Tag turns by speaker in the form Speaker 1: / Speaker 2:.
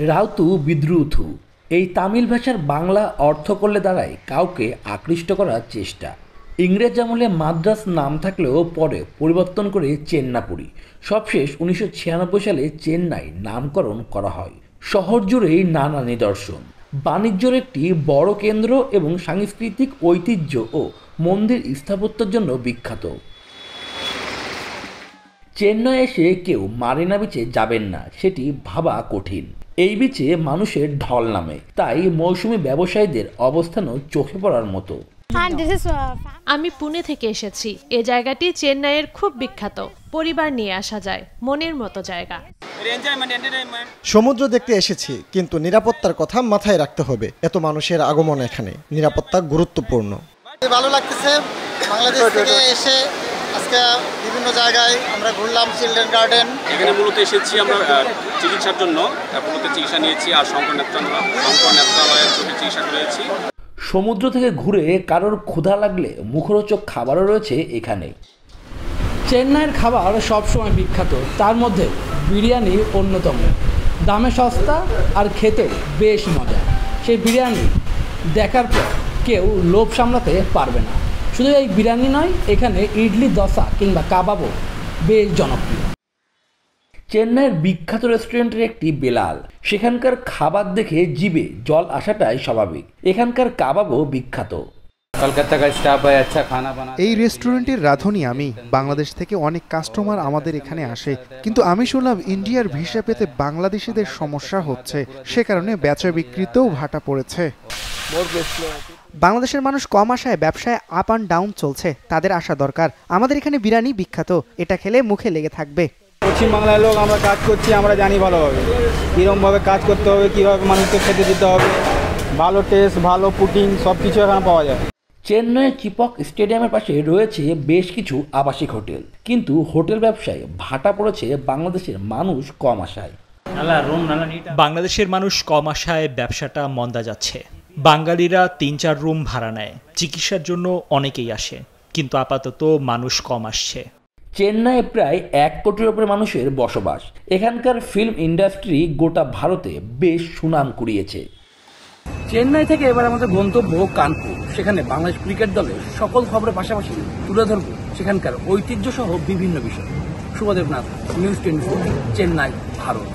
Speaker 1: রাউতু বিদ্রুথু এই তামিল ভাষার বাংলা অর্থ করলে দাঁড়ায় কাউকে আকৃষ্ট করার চেষ্টা। ইংরেজ আমলে মাদ্রাস নাম থাকলেও পরে পরিবর্তন করে চেন্নাপুরি। সবশেষ 1996 সালে চেন্নাই নামকরণ করা হয়। শহর জুড়েই নানা নিদর্শন, বাণিজ্যের একটি বড় কেন্দ্র এবং সাংস্কৃতিক ঐতিহ্য ও মন্দির স্থাপত্যের জন্য বিখ্যাত। চেন্নাই এসে কেউ মারিনা বিচে যাবেন না, সেটি ভাবা কঠিন। এই বিচে মানুষের ঢল নামে, তাই মৌসুমী ব্যবসায়ীদের অবস্থানও চোখে পড়ার মতো।
Speaker 2: আমি পুনে থেকে এসেছি। এ জায়গাটি চেন্নাইয়ের খুব বিখ্যাত, পরিবার নিয়ে আসা যায়, মনের মতো জায়গা।
Speaker 3: সমুদ্র দেখতে এসেছি, কিন্তু নিরাপত্তার কথা মাথায় রাখতে হবে। এত মানুষের আগমন, এখানে নিরাপত্তা গুরুত্বপূর্ণ।
Speaker 4: ভালো লাগতেছে বাংলাদেশ থেকে এসে। আজকে বিভিন্ন জায়গায় আমরা ঘুরলাম, চিলড্রেন গার্ডেন।
Speaker 5: এখানে মূলত এসেছি আমরা চিকিৎসার জন্য, মূলত চিকিৎসা নিয়েছি আর শঙ্কর নেত্রালয়ের চোখে চিকিৎসা করেছি।
Speaker 1: সমুদ্র থেকে ঘুরে কারোর ক্ষুধা লাগলে মুখরোচক খাবারও রয়েছে এখানে।
Speaker 6: চেন্নাইয়ের খাবার সবসময় বিখ্যাত, তার মধ্যে বিরিয়ানি অন্যতম। দামে সস্তা আর খেতেও বেশ মজা। সেই বিরিয়ানি দেখার পর কেউ লোভ সামলাতে পারবে না। শুধু এই বিরিয়ানি নয়, এখানে ইডলি, দোসা কিংবা কাবাবও বেশ জনপ্রিয়।
Speaker 1: চেন্নাইয়ের বিখ্যাত রেস্টুরেন্টের একটি বেলাল, সেখানকার খাবার দেখে জিভে জল আসাটাই স্বাভাবিক। এখানকার কাবাবও বিখ্যাত।
Speaker 7: এই রেস্টুরেন্টের রাঁধুনি আমি। বাংলাদেশ থেকে অনেক কাস্টমার আমাদের এখানে আসে, কিন্তু আমি শুনলাম ইন্ডিয়ার ভিসা পেতে বাংলাদেশিদের সমস্যা হচ্ছে, সে কারণে বেচা বিক্রিতেও ভাটা পড়েছে।
Speaker 8: বাংলাদেশের মানুষ কম আসায় ব্যবসায় আপ অ্যান্ড ডাউন চলছে, তাদের আসা দরকার। আমাদের এখানে বিরিয়ানি বিখ্যাত, এটা খেলে মুখে লেগে থাকবে।
Speaker 9: পশ্চিমবাংলার লোক, আমরা কাজ করছি, আমরা জানি ভালোভাবে কীরকমভাবে কাজ করতে হবে, কীভাবে মানুষকে খেতে দিতে হবে। ভালো টেস্ট, ভালো পুটিং সব কিছু এখানে পাওয়া যায়।
Speaker 1: চেন্নাইয়ের চিপক স্টেডিয়ামের পাশে রয়েছে বেশ কিছু আবাসিক হোটেল, কিন্তু হোটেল ব্যবসায় ভাটা পড়েছে বাংলাদেশের মানুষ কম আসায়।
Speaker 10: বাংলাদেশের মানুষ কম আসায় ব্যবসাটা মন্দা যাচ্ছে। বাঙালিরা 3-4 রুম ভাড়া নেয়, চিকিৎসার জন্য অনেকেই আসে, কিন্তু আপাতত মানুষ কম আসছে।
Speaker 1: চেন্নাইয়ে প্রায় 1 কোটির উপরে মানুষের বসবাস। এখানকার ফিল্ম ইন্ডাস্ট্রি গোটা ভারতে বেশ সুনাম কুড়িয়েছে।
Speaker 6: চেন্নাই থেকে এবার আমাদের গন্তব্য কানপুর। সেখানে বাংলাদেশ ক্রিকেট দলের সকল খবরের পাশাপাশি তুলে ধরব সেখানকার ঐতিহ্য সহ বিভিন্ন বিষয়। শুভদেব নাথ, নিউজ 24, চেন্নাই, ভারত।